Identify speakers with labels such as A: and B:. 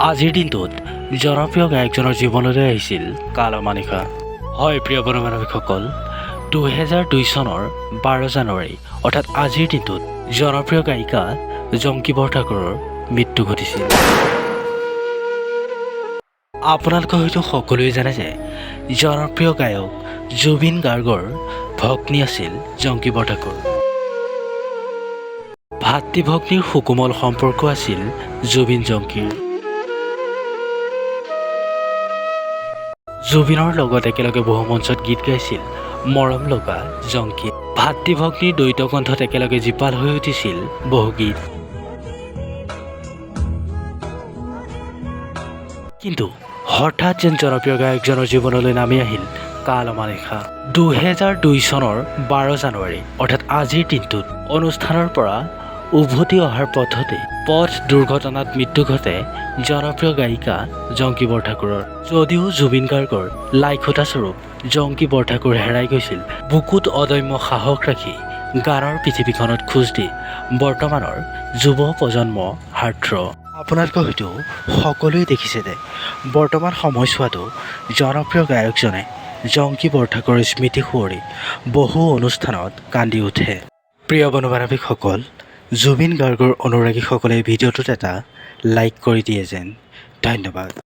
A: আজিৰ দিনটোত জনপ্ৰিয় গায়কজনৰ জীৱনলৈ আহিছিল কালমানিশা। হয় প্ৰিয় বন্ধু-বান্ধৱীসকল, 2002 চনৰ 12 জানুৱাৰী অৰ্থাৎ আজিৰ দিনটোত জনপ্ৰিয় গায়িকা জংকি বৰঠাকুৰৰ মৃত্যু ঘটিছিল। আপোনালোকে হয়তো সকলোৱে জানে যে জনপ্ৰিয় গায়ক জুবিন গাৰ্গৰ ভগ্নী আছিল জংকি বৰঠাকুৰ। ভাতৃ-ভগ্নীৰ সুকোমল সম্পৰ্ক আছিল জুবিন জংকিৰ। জুবিনৰ লগত একেলগে বহু মঞ্চত গীত গাইছিল মৰম লগা জংকি। ভাতৃ-ভগ্নীৰ দ্বৈত কণ্ঠত একেলগে জীপাল হৈ উঠিছিল বহু গীত। কিন্তু হঠাৎ যেন জনপ্ৰিয় গায়কজনৰ জীৱনলৈ নামি আহিল কালমানিশা। 2002 চনৰ 12 জানুৱাৰী অৰ্থাৎ আজিৰ দিনটোত অনুষ্ঠানৰ পৰা উভতি অহাৰ পথতে পথ দুৰ্ঘটনাত মৃত্যু ঘটে জনপ্ৰিয় গায়িকা জংকি বৰঠাকুৰৰ। যদিও জুবিন গাৰ্গৰ লাইখুটাস্বৰূপ জংকি বৰঠাকুৰ হেৰাই গৈছিল, বুকুত অদম্য সাহস ৰাখি গানৰ পৃথিৱীখনত খোজ দি বৰ্তমানৰ যুৱ প্ৰজন্ম হাৰ্দ্ৰ। আপোনালোকে হয়তো সকলোৱে দেখিছে যে বৰ্তমান সময়ছোৱাতো জনপ্ৰিয় গায়কজনে জংকি বৰঠাকুৰৰ স্মৃতি সোঁৱৰি বহু অনুষ্ঠানত কান্দি উঠে। প্ৰিয় বন্ধু-বান্ধৱীসকল, জুবিন গাৰ্গৰ অনুৰাগীসকলে ভিডিঅ'টোত এটা লাইক কৰি দিয়ে যেন। ধন্যবাদ।